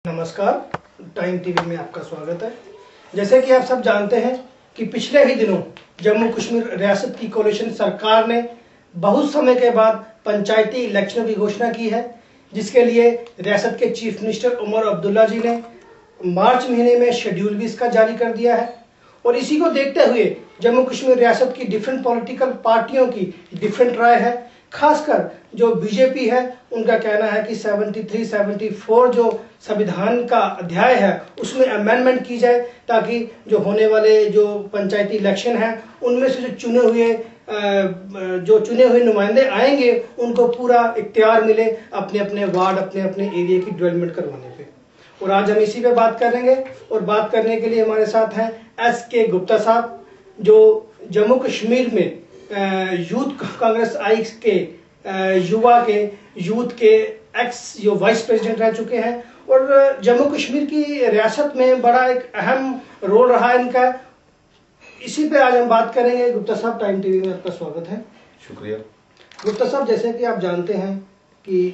नमस्कार, time TV में आपका स्वागत है। जैसे कि आप सब जानते हैं कि पिछले ही दिनों जम्मू कश्मीर रियासत की कोalition सरकार ने बहुत समय के बाद पंचायती इलेक्शन की घोषणा की है, जिसके लिए रियासत के चीफ मिनिस्टर उमर अब्दुल्ला जी ने मार्च महीने में शेड्यूल भी इसका जारी कर दिया है। और इसी को देखते हुए जम्मू कश्मीर रियासत की डिफरेंट पॉलिटिकल पार्टियों की डिफरेंट राय है। खासकर जो बीजेपी है, उनका कहना है कि 73-74 जो संविधान का अध्याय है उसमें अमेंडमेंट की जाए, ताकि जो होने वाले जो पंचायती इलेक्शन है उनमें से जो चुने हुए नुमाइंदे आएंगे उनको पूरा इख्तियार मिले अपने अपने वार्ड, अपने अपने एरिया की डेवलपमेंट करवाने पे। और आज हम इसी पे बात करेंगे। और बात करने के लिए हमारे साथ हैं SK गुप्ता साहब, जो जम्मू कश्मीर में यूथ कांग्रेस आई के यूथ के एक्स जो वाइस प्रेसिडेंट रह चुके हैं और जम्मू कश्मीर की रियासत में बड़ा एक अहम रोल रहा है इनका। इसी पे आज हम बात करेंगे। गुप्ता साहब, टाइम टीवी में आपका स्वागत है। शुक्रिया। गुप्ता साहब, जैसे कि आप जानते हैं कि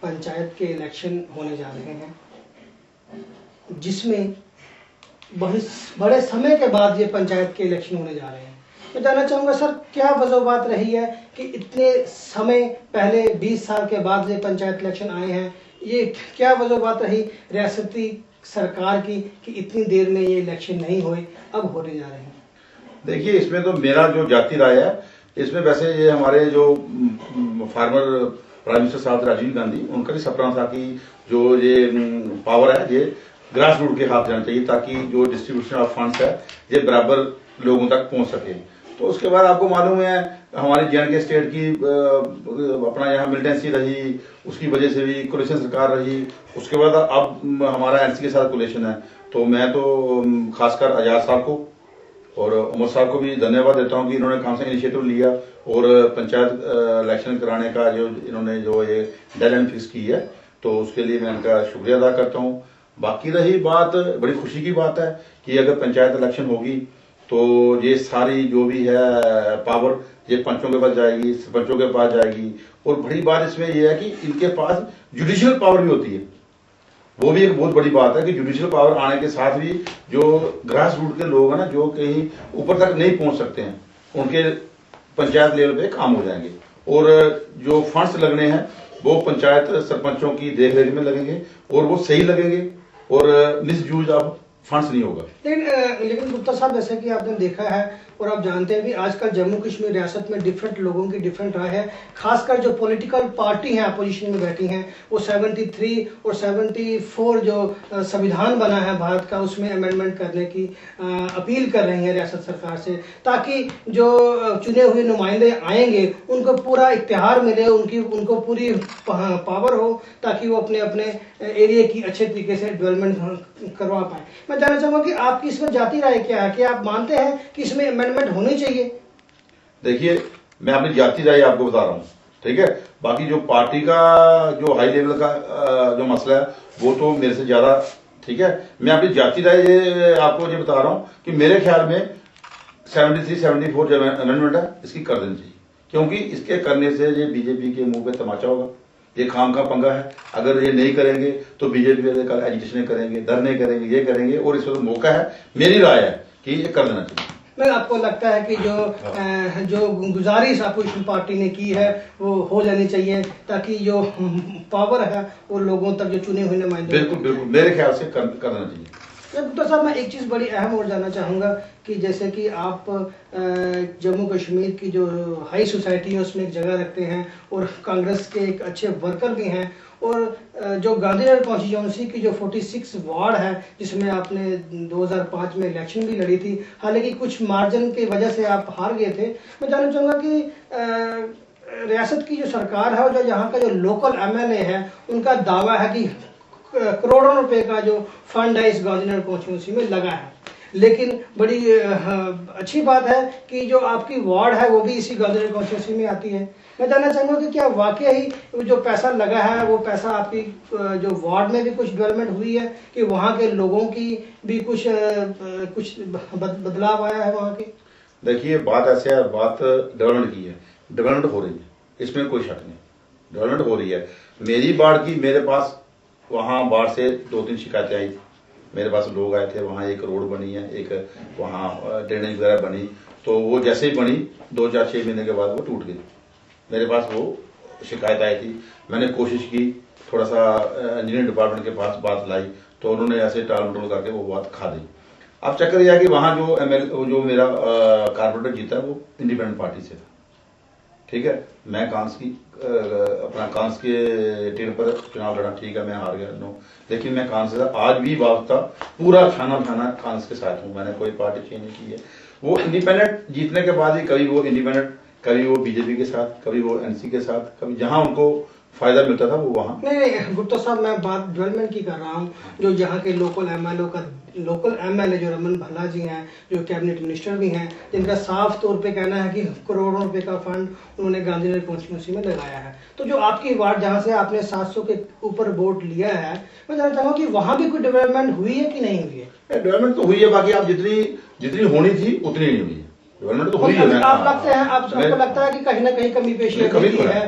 पंचायत के इलेक्शन होने जा रहे हैं, जिसमें बड़े समय के बाद ये पंचायत के इलेक्शन होने जा रहे हैं। मैं जानना चाहूंगा सर, क्या वजह रही है कि इतने समय पहले 20 साल के बाद ये पंचायत इलेक्शन आए हैं? ये क्या वजह रही रियासती सरकार की कि इतनी देर में ये इलेक्शन नहीं हुए, अब होने जा रहे हैं? देखिए, इसमें तो मेरा जो जाती राय है, इसमें वैसे ये हमारे जो फार्मर प्राइम मिनिस्टर साहब राजीव गांधी, उनका भी सपना था कि जो ये पावर है ये ग्रास रूट के हाथ जाना चाहिए, ताकि जो डिस्ट्रीब्यूशन ऑफ फंड्स है ये बराबर लोगों तक पहुंच सके। तो उसके बाद आपको मालूम है हमारी J&K स्टेट की अपना यहाँ मिलिटेंसी रही, उसकी वजह से भी कोalition सरकार रही। उसके बाद अब हमारा NC के साथ कोalition है। तो मैं तो खासकर आजाद साहब को और उमर साहब को भी धन्यवाद देता हूँ कि इन्होंने काम से इनिशिएटिव लिया और पंचायत इलेक्शन कराने का जो इन्होंने जो ये डेडलाइन फिक्स की है, तो उसके लिए मैं इनका शुक्रिया अदा करता हूँ। बाकी रही बात, बड़ी खुशी की बात है कि अगर पंचायत इलेक्शन होगी तो ये सारी जो भी है पावर ये पंचों के पास जाएगी, सरपंचों के पास जाएगी। और बड़ी बात इसमें यह है कि इनके पास जुडिशियल पावर भी होती है। वो भी एक बहुत बड़ी बात है कि जुडिशियल पावर आने के साथ भी जो ग्रास रूट के लोग हैं ना, जो कहीं ऊपर तक नहीं पहुंच सकते हैं, उनके पंचायत लेवल पे काम हो जाएंगे। और जो फंड्स लगने हैं वो पंचायत सरपंचों की देखरेख में लगेंगे और वो सही लगेंगे और मिसयूज ऑफ फंड्स नहीं होगा। लेकिन गुप्ता साहब, जैसे कि आपने देखा है और आप जानते हैं भी, आजकल जम्मू कश्मीर रियासत में डिफरेंट लोगों की डिफरेंट राय है। खासकर जो पॉलिटिकल पार्टी हैं अपोजिशन में बैठी हैं, वो 73 और 74 जो संविधान बना है भारत का, उसमें अमेंडमेंट करने की अपील कर रही है रियासत सरकार से, ताकि जो चुने हुए नुमाइंदे आएंगे उनको पूरा इख्तियार मिले, उनको पूरी पावर हो, ताकि वो अपने अपने एरिया की अच्छे तरीके से डेवलपमेंट करवा पाए। मैं जानना चाहूंगा कि आपकी इसमें जाती राय क्या है, कि आप मानते हैं कि इसमें अमेंडमेंट होनी चाहिए? देखिए, मैं अपनी जाती राय आपको बता रहा हूँ, ठीक है। बाकी जो पार्टी का जो हाई लेवल का जो मसला है वो तो मेरे से ज्यादा, ठीक है। मैं अपनी जाती राय आपको ये बता रहा हूँ कि मेरे ख्याल में 73-74 जो अमेंडमेंट है इसकी कर देनी चाहिए, क्योंकि इसके करने से ये बीजेपी के मुंह पे तमाचा होगा। ये काम का पंगा है। अगर ये नहीं करेंगे तो बीजेपी कल एजिटेशन करेंगे, धरने करेंगे, ये करेंगे, और इस वक्त मौका है। मेरी राय है कि ये कर देना चाहिए। मैं आपको लगता है कि जो गुजारिश अपोजिशन पार्टी ने की है वो हो जानी चाहिए, ताकि जो पावर है वो लोगों तक, जो चुने हुए नुमाइंदे। बिल्कुल बिल्कुल, मेरे ख्याल से कर देना चाहिए। गुप्ता साहब, मैं एक चीज़ बड़ी अहम और जानना चाहूँगा कि जैसे कि आप जम्मू कश्मीर की जो हाई सोसाइटी है उसमें एक जगह रखते हैं और कांग्रेस के एक अच्छे वर्कर भी हैं, और जो गांधीनगर कॉन्स्टिट्यूंसी की जो 46 वार्ड है, जिसमें आपने 2005 में इलेक्शन भी लड़ी थी, हालांकि कुछ मार्जिन की वजह से आप हार गए थे। मैं जानना चाहूँगा कि रियासत की जो सरकार है और जो यहाँ का जो लोकल MLA है, उनका दावा है कि करोड़ों रुपए का जो फंड है इस गांधीनगर कॉन्स्टिट्यूंसी में लगा है, लेकिन बड़ी अच्छी बात है कि जो आपकी वार्ड है वो भी इसी गांधीनगर कॉन्स्टिट्यूंसी में आती है। मैं जानना चाहूंगा कि क्या वाकई ही जो पैसा लगा है वो पैसा आपकी जो वार्ड में भी कुछ डेवलपमेंट हुई है, कि वहाँ के लोगों की भी कुछ बदलाव आया है वहाँ के? देखिए, बात ऐसे है, बात डेवलपमेंट की है, डेवलपमेंट हो रही है, इसमें कोई शक नहीं, डेवलपमेंट हो रही है। मेरी वार्ड की मेरे पास वहाँ बाढ़ से 2-3 शिकायतें आई, मेरे पास लोग आए थे, वहाँ एक रोड बनी है, एक वहाँ ड्रेनेज वगैरह बनी, तो वो जैसे ही बनी 2-4-6 महीने के बाद वो टूट गई। मेरे पास वो शिकायत आई थी, मैंने कोशिश की, थोड़ा सा इंजीनियरिंग डिपार्टमेंट के पास बात लाई, तो उन्होंने ऐसे टाल मटोल करके वो बात खा दी। अब चक्कर यह है कि वहाँ जो मेरा कारपोरेटर जीता वो इंडिपेंडेंट पार्टी से था, ठीक है। मैं कांग्रेस के टिकट पर चुनाव लड़ा, ठीक है, मैं हार गया, नो, लेकिन मैं कांग्रेस से आज भी वाबस्ता पूरा खाना कांग्रेस के साथ हूँ, मैंने कोई पार्टी चेंज नहीं की है। वो इंडिपेंडेंट जीतने के बाद ही कभी वो इंडिपेंडेंट, कभी वो बीजेपी के साथ, कभी वो एनसी के साथ, कभी जहां उनको फायदा मिलता था वो वहां। नहीं गुप्ता साहब, मैं बात डेवलपमेंट की कर रहा हूँ। जो यहाँ के लोकल एमएलए जो रमन भल्ला जी हैं, जो कैबिनेट मिनिस्टर भी हैं, जिनका साफ तौर पे कहना है कि करोड़ों रुपए का फंड उन्होंने गांधीनगर कॉन्स्टिट्यूंसी में लगाया है। तो जो आपकी वार्ड जहाँ से आपने 700 के ऊपर वोट लिया है, मैं जानना चाहूँगा कि वहाँ भी कोई डेवलपमेंट हुई है कि नहीं हुई है? डेवलपमेंट तो हुई है, बाकी आप जितनी होनी थी उतनी नहीं हुई है। डेवलपमेंट तो हुई है। आपको लगता है कि कहीं ना कहीं कमी पेशी है?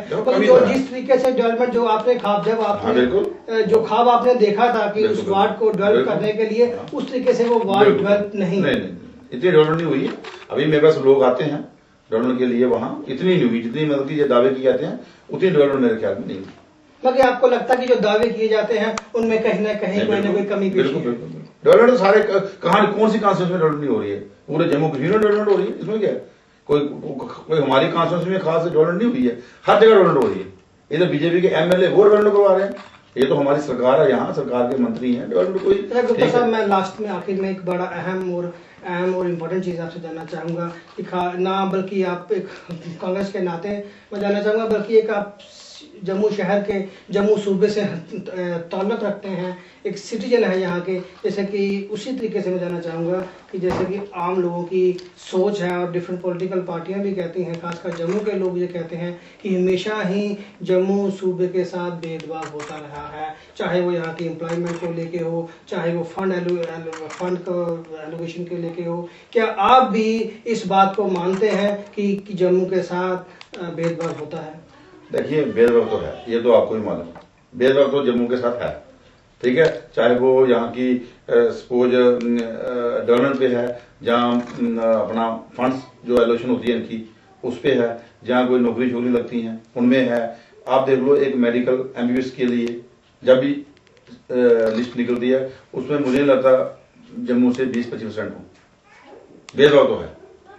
जो जिस तरीके से डेवलपमेंट जो आपने जब आपने जो ख्वाब आपने देखा था कि उस वार्ड को डेवलप करने के लिए, उस तरीके से वो वार्ड डेवलप नहीं, इतनी डेवलपमेंट नहीं हुई है। अभी मेरे पास लोग आते हैं डेवलपमेंट के लिए, वहाँ इतनी नहीं हुई जितनी मतलब की दावे किए जाते हैं, उतनी डेवलपमेंट मेरे ख्याल में नहीं हुई। मगर आपको लगता है कि जो दावे किए जाते हैं उनमें कहीं ना कहीं कोई ना कोई कमी पेशी है? डेवलपमेंट तो सारे कौन सी कॉन्स्टिट्यूंसी में डेवलपमेंट नहीं हो रही है? पूरे जम्मू कश्मीर में डेवलपमेंट हो रही है, इसमें क्या है? कोई हमारी कॉन्स्टिट्यूंसी में खास डेवलपमेंट नहीं हुई है, हर जगह डेवलपमेंट हो रही है। इधर बीजेपी के एमएलए वो डेवलपमेंट करवा रहे हैं, ये तो हमारी सरकार है, यहाँ सरकार के मंत्री हैं, डेवलपमेंट कोई। गुप्ता साहब, मैं लास्ट में आखिर में एक बड़ा अहम और इम्पोर्टेंट चीज़ आपसे जानना चाहूँगा कि ना बल्कि आप एक कांग्रेस के नाते मैं जानना चाहूँगा, बल्कि एक आप जम्मू शहर के, जम्मू सूबे से ताल्लुक़ रखते हैं, एक सिटीजन है यहाँ के, जैसे कि उसी तरीके से मैं जानना चाहूँगा कि जैसे कि आम लोगों की सोच है और डिफरेंट पॉलिटिकल पार्टियाँ भी कहती हैं, खासकर जम्मू के लोग ये कहते हैं कि हमेशा ही जम्मू सूबे के साथ भेदभाव होता रहा है, चाहे वो यहाँ की एम्प्लॉयमेंट को लेके हो, चाहे वो फंड को एलोकेशन के लेके हो। क्या आप भी इस बात को मानते हैं कि जम्मू के साथ भेदभाव होता है? देखिए, भेदभाव तो है, ये तो आपको ही मालूम है, भेदभाव तो जम्मू के साथ है, ठीक है। चाहे वो यहाँ की सपोज डेवलपमेंट पे है, जहाँ अपना फंड्स जो एलोकेशन होती है इनकी उस पे है, जहाँ कोई नौकरी छोकरी लगती हैं उनमें है। आप देख लो, एक मेडिकल एमबीबीएस के लिए जब भी लिस्ट निकलती है उसमें मुझे नहीं लगता जम्मू से 20-25% हो। भेदभाव तो है।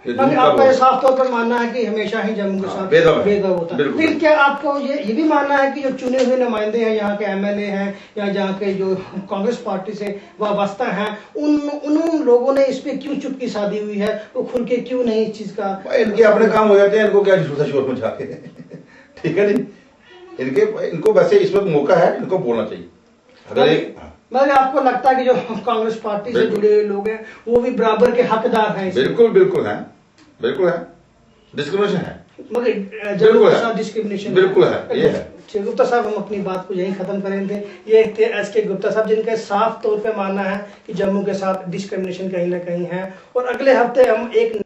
आपका साफ तौर पर मानना है कि हमेशा ही जम्मू के साथ भेदभाव होता है। फिर क्या आपको ये भी मानना है कि जो चुने हुए नुमाइंदे हैं, यहाँ के एमएलए हैं या जहाँ के जो कांग्रेस पार्टी से वाबस्ता हैं, उन लोगों ने इस पे क्यों चुप्पी साधी हुई है? वो खुल के क्यों नहीं इस चीज का? इनके अपने काम हो जाते हैं, इनको क्या शोर मचा के ठीक है नहीं, इनको वैसे इस वक्त मौका है, इनको बोलना चाहिए। मगर आपको लगता है कि जो कांग्रेस पार्टी से जुड़े हुए लोग हैं वो भी बराबर के हकदार हैं? बिल्कुल है, डिस्क्रिमिनेशन है, मगर जम्मू के साथ डिस्क्रिमिनेशन बिल्कुल है, ये है। गुप्ता साहब, हम अपनी बात को यहीं खत्म करेंगे। ये थे एसके गुप्ता साहब, जिनका साफ तौर पे मानना है कि जम्मू के साथ डिस्क्रिमिनेशन कहीं ना कहीं है। और अगले हफ्ते हम एक